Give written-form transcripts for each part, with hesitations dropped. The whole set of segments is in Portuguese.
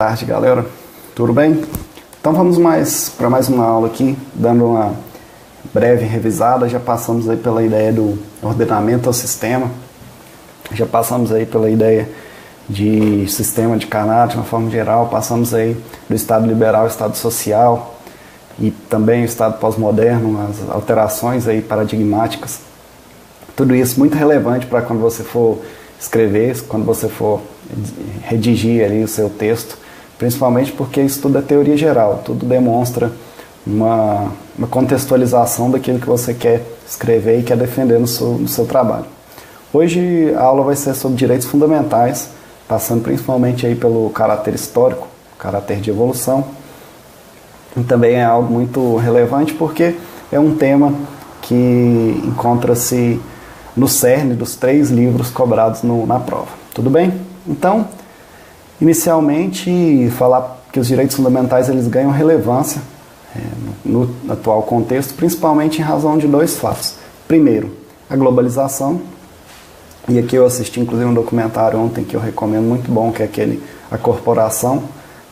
tarde, galera. Tudo bem? Então vamos para mais uma aula aqui, dando uma breve revisada. Já passamos aí pela ideia do ordenamento ao sistema, já passamos aí pela ideia de sistema de Carnot de uma forma geral, passamos aí do Estado liberal, Estado social e também o Estado pós-moderno, as alterações aí paradigmáticas. Tudo isso muito relevante para quando você for escrever, quando você for redigir ali o seu texto, principalmente porque isso tudo é teoria geral, tudo demonstra uma contextualização daquilo que você quer escrever e quer defender no seu trabalho. Hoje a aula vai ser sobre direitos fundamentais, passando principalmente aí pelo caráter histórico, caráter de evolução, e também é algo muito relevante porque é um tema que encontra-se no cerne dos 3 livros cobrados na prova. Tudo bem? Então, inicialmente, falar que os direitos fundamentais eles ganham relevância no atual contexto, principalmente em razão de 2 fatos. Primeiro, a globalização, e aqui eu assisti inclusive um documentário ontem que eu recomendo, muito bom, que é aquele A Corporação,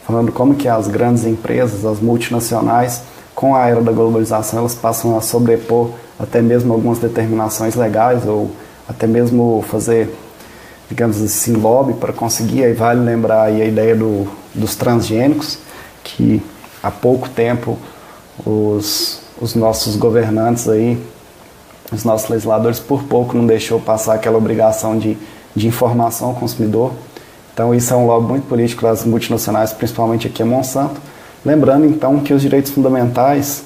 falando como que as grandes empresas, as multinacionais, com a era da globalização, elas passam a sobrepor até mesmo algumas determinações legais, ou até mesmo fazer, digamos assim, lobby para conseguir. Aí vale lembrar aí a ideia dos transgênicos, que há pouco tempo os nossos governantes aí, os nossos legisladores, por pouco não deixou passar aquela obrigação de informação ao consumidor. Então isso é um lobby muito político das multinacionais, principalmente aqui a Monsanto. Lembrando então que os direitos fundamentais,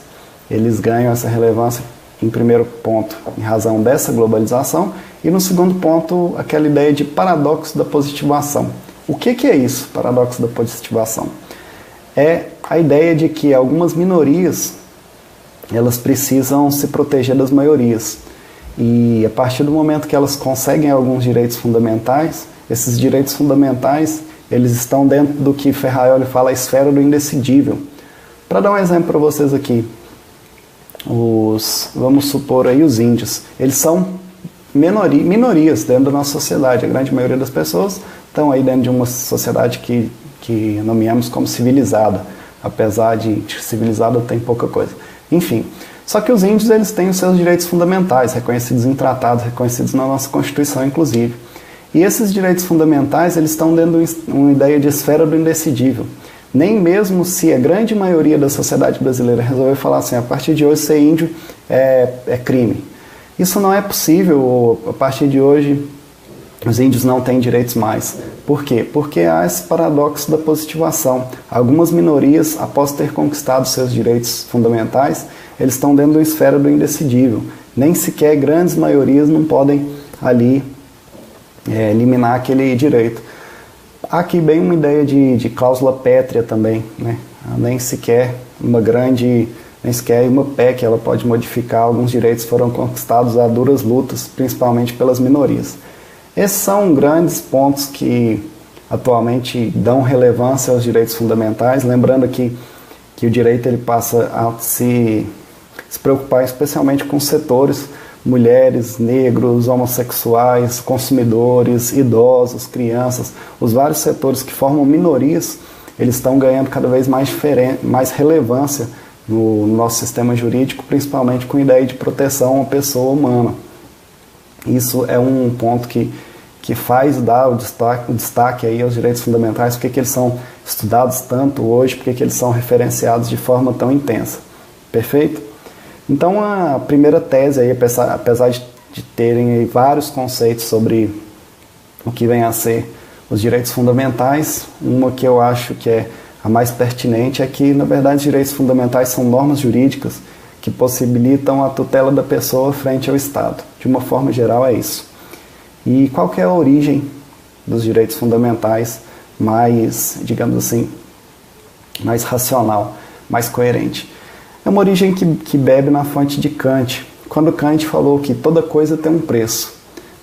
eles ganham essa relevância em primeiro ponto, em razão dessa globalização, e no segundo ponto, aquela ideia de paradoxo da positivação. O que é isso, paradoxo da positivação? É a ideia de que algumas minorias, elas precisam se proteger das maiorias. E a partir do momento que elas conseguem alguns direitos fundamentais, esses direitos fundamentais, eles estão dentro do que Ferraioli fala, a esfera do indecidível. Para dar um exemplo para vocês aqui, vamos supor aí os índios, eles são minorias dentro da nossa sociedade. A grande maioria das pessoas estão aí dentro de uma sociedade que nomeamos como civilizada, apesar de civilizada tem pouca coisa. Enfim, só que os índios eles têm os seus direitos fundamentais, reconhecidos em tratados, reconhecidos na nossa Constituição, inclusive. E esses direitos fundamentais eles estão dentro de uma ideia de esfera do indecidível. Nem mesmo se a grande maioria da sociedade brasileira resolver falar assim, a partir de hoje ser índio é crime. Isso não é possível, a partir de hoje os índios não têm direitos mais. Por quê? Porque há esse paradoxo da positivação. Algumas minorias, após ter conquistado seus direitos fundamentais, eles estão dentro da esfera do indecidível. Nem sequer grandes maiorias não podem ali eliminar aquele direito. Há aqui bem uma ideia de cláusula pétrea também, né? Nem sequer uma PEC ela pode modificar alguns direitos que foram conquistados a duras lutas, principalmente pelas minorias. Esses são grandes pontos que atualmente dão relevância aos direitos fundamentais, lembrando aqui que o direito ele passa a se preocupar especialmente com setores, mulheres, negros, homossexuais, consumidores, idosos, crianças, os vários setores que formam minorias, eles estão ganhando cada vez mais relevância no nosso sistema jurídico, principalmente com a ideia de proteção à pessoa humana. Isso é um ponto que faz dar o destaque aí aos direitos fundamentais, porque que eles são estudados tanto hoje, porque que eles são referenciados de forma tão intensa. Perfeito? Então a primeira tese, aí, apesar de terem aí vários conceitos sobre o que vem a ser os direitos fundamentais, uma que eu acho que é a mais pertinente é que, na verdade, os direitos fundamentais são normas jurídicas que possibilitam a tutela da pessoa frente ao Estado. De uma forma geral é isso. E qual que é a origem dos direitos fundamentais mais, digamos assim, mais racional, mais coerente? É uma origem que bebe na fonte de Kant, quando Kant falou que toda coisa tem um preço,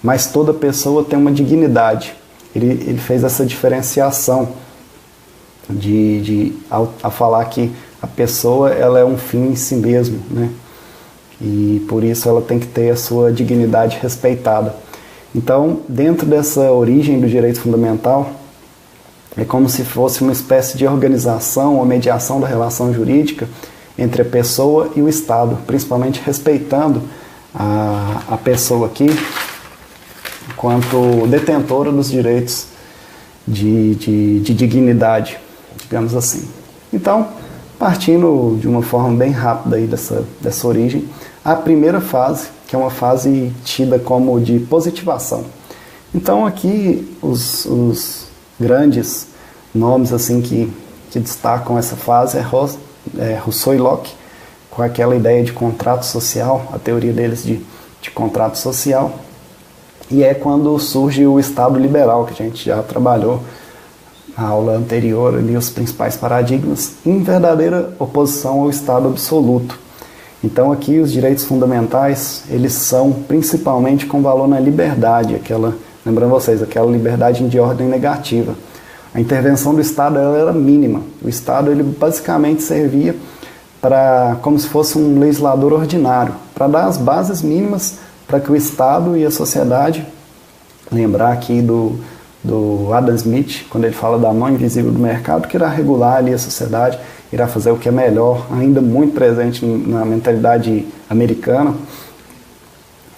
mas toda pessoa tem uma dignidade. Ele fez essa diferenciação ao falar que a pessoa ela é um fim em si mesmo, né? E por isso ela tem que ter a sua dignidade respeitada. Então, dentro dessa origem do direito fundamental, é como se fosse uma espécie de organização ou mediação da relação jurídica entre a pessoa e o Estado, principalmente respeitando a pessoa aqui enquanto detentora dos direitos de dignidade, digamos assim. Então, partindo de uma forma bem rápida aí dessa origem, a primeira fase, que é uma fase tida como de positivação. Então aqui os grandes nomes assim que destacam essa fase é Rousseau e Locke, com aquela ideia de contrato social, a teoria deles de contrato social, e é quando surge o Estado liberal, que a gente já trabalhou na aula anterior, ali, os principais paradigmas, em verdadeira oposição ao Estado absoluto. Então aqui os direitos fundamentais, eles são principalmente com valor na liberdade, lembrando vocês, aquela liberdade de ordem negativa. A intervenção do Estado ela era mínima. O Estado ele basicamente servia como se fosse um legislador ordinário, para dar as bases mínimas para que o Estado e a sociedade, lembrar aqui do Adam Smith, quando ele fala da mão invisível do mercado, que irá regular ali a sociedade, irá fazer o que é melhor, ainda muito presente na mentalidade americana.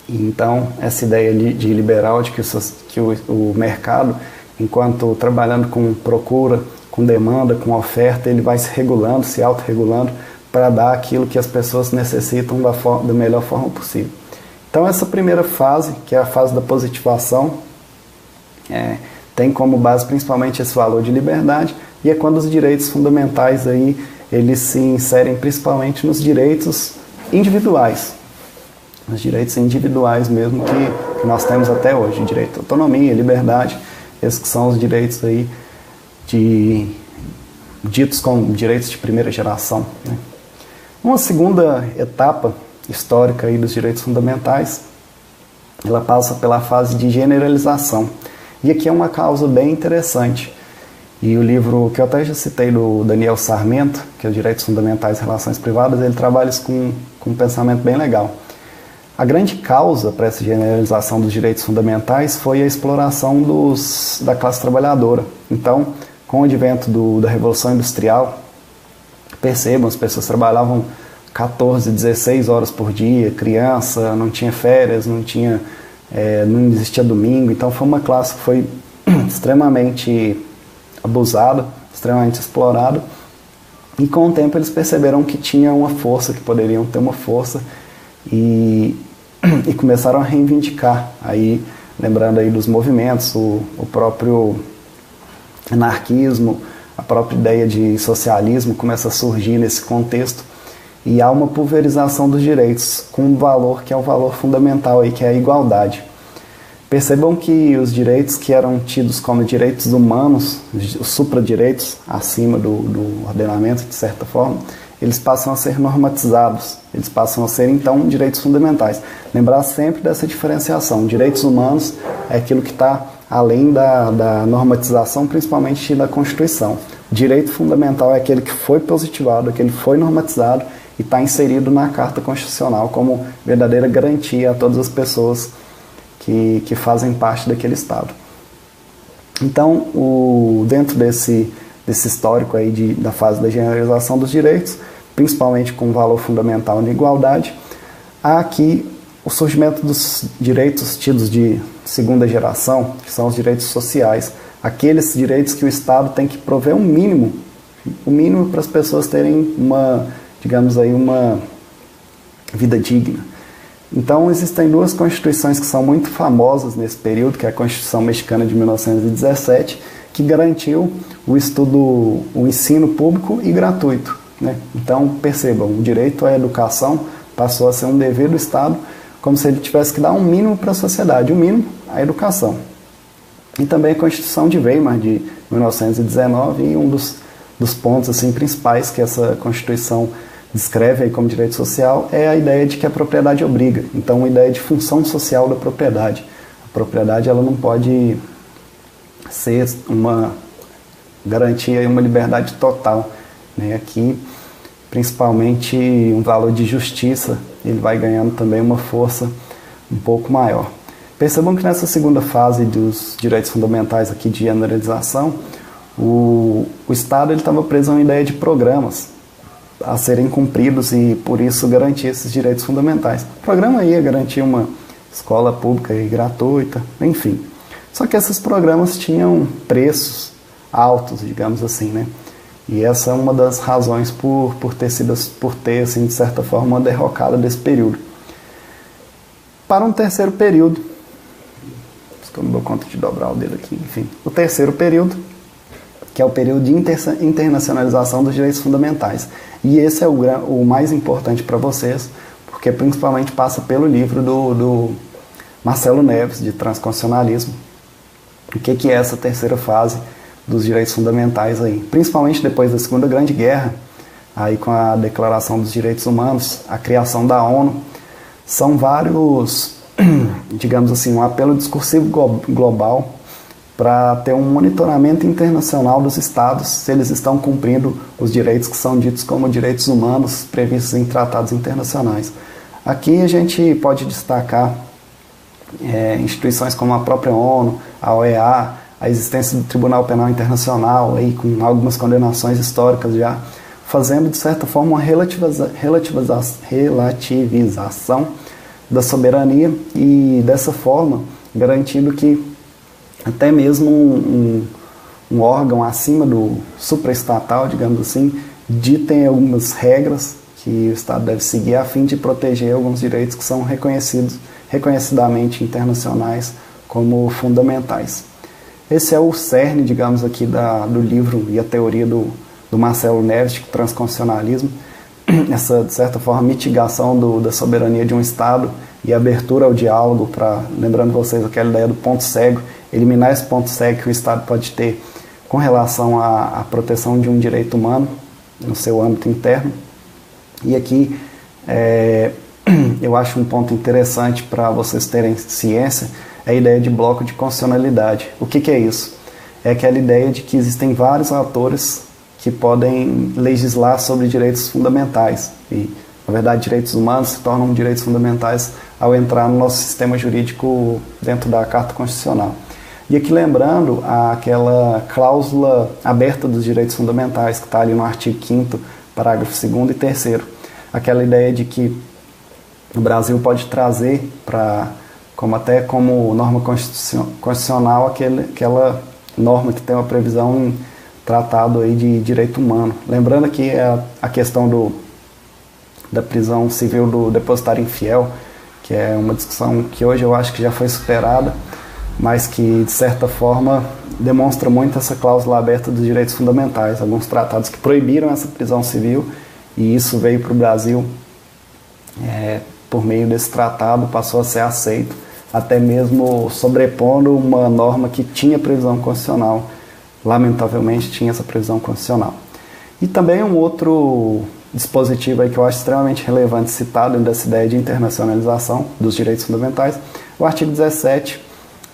Então, essa ideia de liberal, de que o mercado, enquanto trabalhando com procura, com demanda, com oferta, ele vai se regulando, se autorregulando, para dar aquilo que as pessoas necessitam da melhor forma possível. Então, essa primeira fase, que é a fase da positivação, tem como base principalmente esse valor de liberdade, e é quando os direitos fundamentais aí, eles se inserem principalmente nos direitos individuais. Os direitos individuais mesmo que nós temos até hoje, direito à autonomia, liberdade, esses que são os direitos aí ditos como direitos de primeira geração, né? Uma segunda etapa histórica aí dos direitos fundamentais, ela passa pela fase de generalização. E aqui é uma causa bem interessante. E o livro que eu até já citei do Daniel Sarmento, que é Direitos Fundamentais e Relações Privadas, ele trabalha isso com um pensamento bem legal. A grande causa para essa generalização dos direitos fundamentais foi a exploração da classe trabalhadora. Então, com o advento da Revolução Industrial, percebam, as pessoas trabalhavam 14, 16 horas por dia, criança, não tinha férias, não existia domingo, então foi uma classe que foi extremamente abusada, extremamente explorada, e com o tempo eles perceberam que tinha uma força, que poderiam ter uma força, e começaram a reivindicar, aí, lembrando aí dos movimentos, o próprio anarquismo, a própria ideia de socialismo começa a surgir nesse contexto, e há uma pulverização dos direitos com um valor que é o valor fundamental, aí, que é a igualdade. Percebam que os direitos que eram tidos como direitos humanos, os supradireitos, acima do ordenamento, de certa forma, eles passam a ser normatizados, eles passam a ser, então, direitos fundamentais. Lembrar sempre dessa diferenciação. Direitos humanos é aquilo que está além da normatização, principalmente da Constituição. Direito fundamental é aquele que foi positivado, aquele que foi normatizado e está inserido na Carta Constitucional como verdadeira garantia a todas as pessoas que fazem parte daquele Estado. Então, dentro desse histórico aí da fase da generalização dos direitos, principalmente com valor fundamental na igualdade, há aqui o surgimento dos direitos tidos de segunda geração, que são os direitos sociais, aqueles direitos que o Estado tem que prover o mínimo para as pessoas terem uma vida digna. Então, existem duas constituições que são muito famosas nesse período, que é a Constituição Mexicana de 1917, que garantiu o ensino público e gratuito, né? Então, percebam, o direito à educação passou a ser um dever do Estado, como se ele tivesse que dar um mínimo para a sociedade, o mínimo, a educação. E também a Constituição de Weimar, de 1919, e um dos pontos assim, principais que essa Constituição descreve aí como direito social é a ideia de que a propriedade obriga. Então, a ideia de função social da propriedade. A propriedade ela não pode ser uma garantia e uma liberdade total, né? Aqui, principalmente, um valor de justiça, ele vai ganhando também uma força um pouco maior. Percebam que nessa segunda fase dos direitos fundamentais aqui de generalização, O Estado estava preso a uma ideia de programas a serem cumpridos e, por isso, garantir esses direitos fundamentais. O programa ia garantir uma escola pública e gratuita, enfim. Só que esses programas tinham preços altos, digamos assim, né? E essa é uma das razões por ter, assim, de certa forma, uma derrocada desse período. Para um terceiro período, eu não dou conta de dobrar o dedo aqui, enfim. O terceiro período, que é o período de internacionalização dos direitos fundamentais. E esse é o mais importante para vocês, porque principalmente passa pelo livro do Marcelo Neves, de Transconstitucionalismo. O que é essa terceira fase dos direitos fundamentais aí? Principalmente depois da Segunda Grande Guerra, aí com a Declaração dos Direitos Humanos, a criação da ONU, são vários, digamos assim, um apelo discursivo global para ter um monitoramento internacional dos estados se eles estão cumprindo os direitos que são ditos como direitos humanos previstos em tratados internacionais. Aqui a gente pode destacar instituições como a própria ONU, a OEA, a existência do Tribunal Penal Internacional, aí, com algumas condenações históricas já, fazendo de certa forma uma relativização da soberania e dessa forma garantindo que até mesmo um órgão acima do supraestatal, digamos assim, ditem algumas regras que o Estado deve seguir a fim de proteger alguns direitos que são reconhecidamente internacionais como fundamentais. Esse é o cerne, digamos aqui, do livro e a teoria do Marcelo Neves, de transconstitucionalismo, essa, de certa forma, mitigação da soberania de um Estado e abertura ao diálogo, lembrando vocês aquela ideia do ponto cego, eliminar esse ponto cego que o Estado pode ter com relação à proteção de um direito humano no seu âmbito interno. E aqui eu acho um ponto interessante para vocês terem ciência, é a ideia de bloco de constitucionalidade. O que é isso? É aquela ideia de que existem vários atores que podem legislar sobre direitos fundamentais. E, na verdade, direitos humanos se tornam direitos fundamentais ao entrar no nosso sistema jurídico dentro da Carta Constitucional. E aqui lembrando aquela cláusula aberta dos direitos fundamentais, que está ali no artigo 5º, parágrafo 2º e 3º. Aquela ideia de que o Brasil pode trazer como norma constitucional aquela norma que tem uma previsão em tratado aí de direito humano. Lembrando aqui a questão da prisão civil do depositário infiel, que é uma discussão que hoje eu acho que já foi superada, mas que, de certa forma, demonstra muito essa cláusula aberta dos direitos fundamentais. Alguns tratados que proibiram essa prisão civil, e isso veio para o Brasil, por meio desse tratado, passou a ser aceito, até mesmo sobrepondo uma norma que tinha previsão constitucional. Lamentavelmente, tinha essa previsão constitucional. E também um outro dispositivo aí que eu acho extremamente relevante citado dessa ideia de internacionalização dos direitos fundamentais, o artigo 17,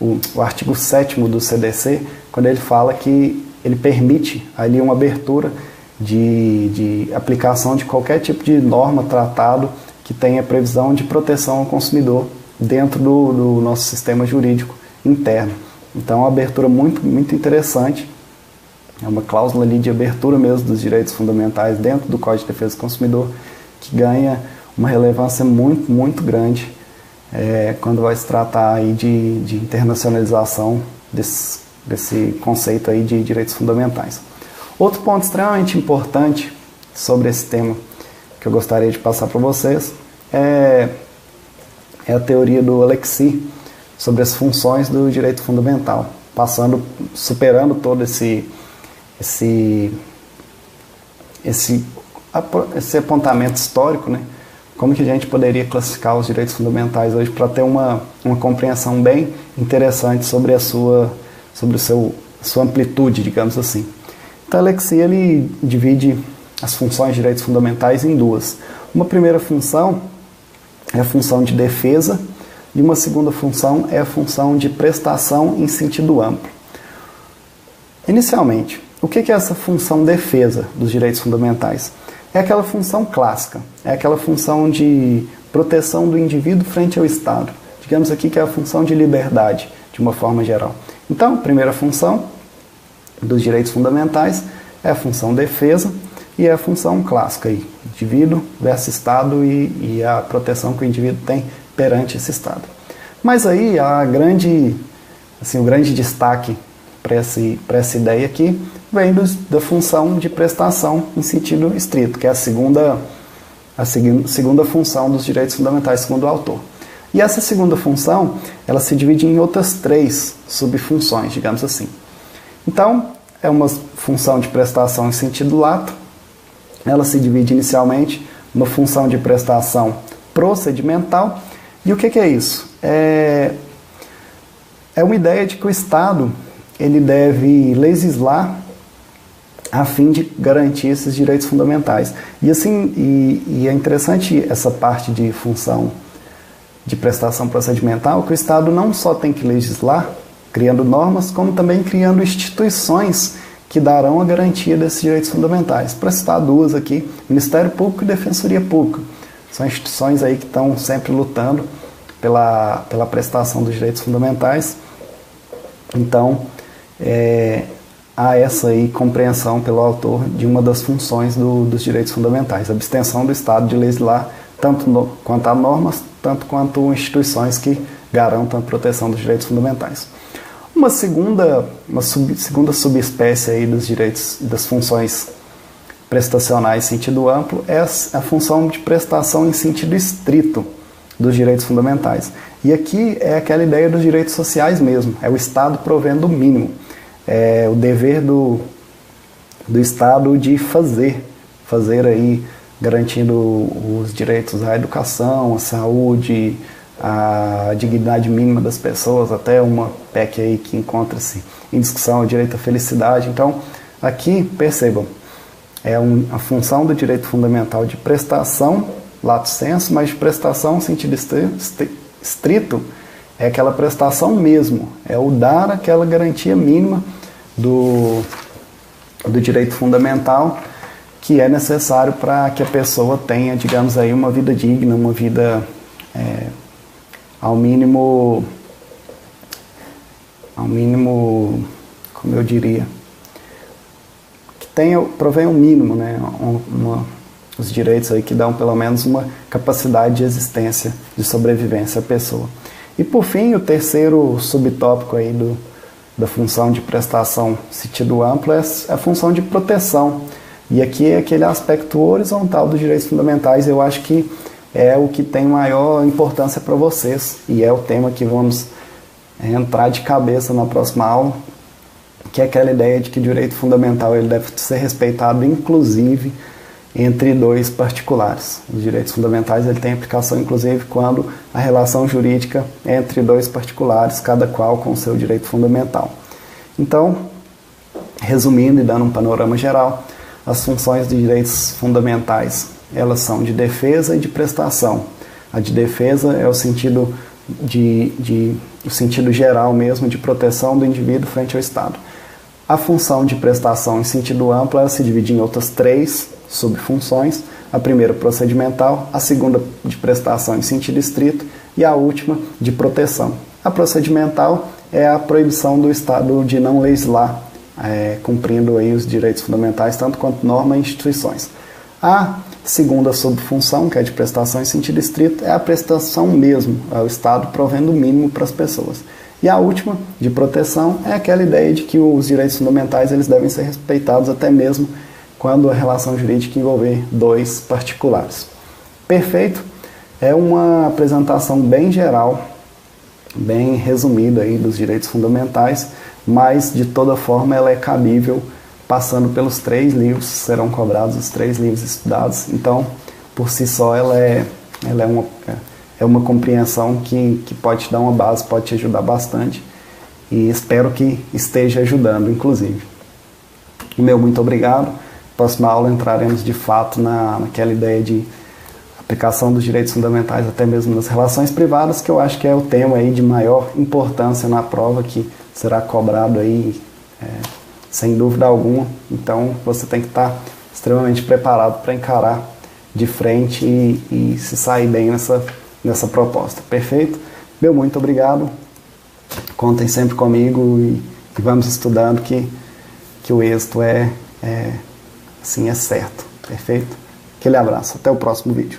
o artigo 7º do CDC, quando ele fala que ele permite ali uma abertura de aplicação de qualquer tipo de norma, tratado que tenha previsão de proteção ao consumidor dentro do nosso sistema jurídico interno. Então, é uma abertura muito, muito interessante. É uma cláusula ali de abertura mesmo dos direitos fundamentais dentro do Código de Defesa do Consumidor, que ganha uma relevância muito, muito grande quando vai se tratar aí de internacionalização desse conceito aí de direitos fundamentais. Outro ponto extremamente importante sobre esse tema que eu gostaria de passar para vocês é a teoria do Alexis sobre as funções do direito fundamental, superando todo esse apontamento histórico, né? Como que a gente poderia classificar os direitos fundamentais hoje para ter uma compreensão bem interessante sobre sua amplitude, digamos assim. Então, Alexis, ele divide as funções de direitos fundamentais em duas. Uma primeira função é a função de defesa e uma segunda função é a função de prestação em sentido amplo. Inicialmente, o que é essa função defesa dos direitos fundamentais? É aquela função clássica, é aquela função de proteção do indivíduo frente ao Estado. Digamos aqui que é a função de liberdade, de uma forma geral. Então, a primeira função dos direitos fundamentais é a função defesa e a função clássica, aí, indivíduo versus Estado e a proteção que o indivíduo tem perante esse Estado. Mas aí o grande destaque para essa ideia aqui vem da função de prestação em sentido estrito, que é a segunda função dos direitos fundamentais, segundo o autor. E essa segunda função, ela se divide em outras 3 subfunções, digamos assim. Então, é uma função de prestação em sentido lato, ela se divide inicialmente numa função de prestação procedimental. E o que é isso? É uma ideia de que o Estado ele deve legislar a fim de garantir esses direitos fundamentais. E é interessante essa parte de função de prestação procedimental, que o Estado não só tem que legislar, criando normas, como também criando instituições que darão a garantia desses direitos fundamentais. Para citar 2 aqui, Ministério Público e Defensoria Pública. São instituições aí que estão sempre lutando pela prestação dos direitos fundamentais. Então, há essa aí compreensão pelo autor de uma das funções dos direitos fundamentais, a abstenção do Estado de legislar tanto quanto a normas, tanto quanto instituições que garantam a proteção dos direitos fundamentais. Uma segunda subespécie aí dos direitos, das funções prestacionais em sentido amplo é a função de prestação em sentido estrito dos direitos fundamentais. E aqui é aquela ideia dos direitos sociais mesmo, é o Estado provendo o mínimo, é o dever do Estado de fazer aí, garantindo os direitos à educação, à saúde, a dignidade mínima das pessoas, até uma PEC aí que encontra-se em discussão, o direito à felicidade. Então, aqui, percebam, a função do direito fundamental de prestação, lato sensu, mas de prestação no sentido estrito, é aquela prestação mesmo, é o dar aquela garantia mínima do direito fundamental que é necessário para que a pessoa tenha, digamos aí, uma vida digna, uma vida ao mínimo, como eu diria, que provenha um mínimo, né, os direitos aí que dão pelo menos uma capacidade de existência, de sobrevivência à pessoa. E por fim, o terceiro subtópico aí da função de prestação sentido amplo é a função de proteção. E aqui é aquele aspecto horizontal dos direitos fundamentais, eu acho que é o que tem maior importância para vocês, e é o tema que vamos entrar de cabeça na próxima aula, que é aquela ideia de que o direito fundamental ele deve ser respeitado, inclusive, entre 2 particulares. Os direitos fundamentais ele tem aplicação, inclusive, quando a relação jurídica é entre 2 particulares, cada qual com o seu direito fundamental. Então, resumindo e dando um panorama geral, as funções de direitos fundamentais, elas são de defesa e de prestação. A de defesa é o sentido o sentido geral mesmo, de proteção do indivíduo frente ao Estado. A função de prestação em sentido amplo, ela se divide em outras 3 subfunções. A primeira, procedimental, a segunda, de prestação em sentido estrito, e a última, de proteção. A procedimental é a proibição do Estado de não legislar, cumprindo aí os direitos fundamentais, tanto quanto normas e instituições. A segunda subfunção, que é de prestação em sentido estrito, é a prestação mesmo, é o Estado provendo o mínimo para as pessoas. E a última, de proteção, é aquela ideia de que os direitos fundamentais eles devem ser respeitados até mesmo quando a relação jurídica envolver 2 particulares. Perfeito? É uma apresentação bem geral, bem resumida aí dos direitos fundamentais, mas de toda forma ela é cabível passando pelos 3 livros, serão cobrados os 3 livros estudados. Então, por si só, ela é uma compreensão que pode te dar uma base, pode te ajudar bastante, e espero que esteja ajudando, inclusive. Meu muito obrigado. Próxima aula entraremos de fato naquela ideia de aplicação dos direitos fundamentais até mesmo nas relações privadas, que eu acho que é o tema aí de maior importância na prova, que será cobrado aí sem dúvida alguma. Então você tem que estar extremamente preparado para encarar de frente e se sair bem nessa proposta. Perfeito? Meu muito obrigado. Contem sempre comigo e vamos estudando, que que o êxito é certo, perfeito? Aquele abraço, até o próximo vídeo.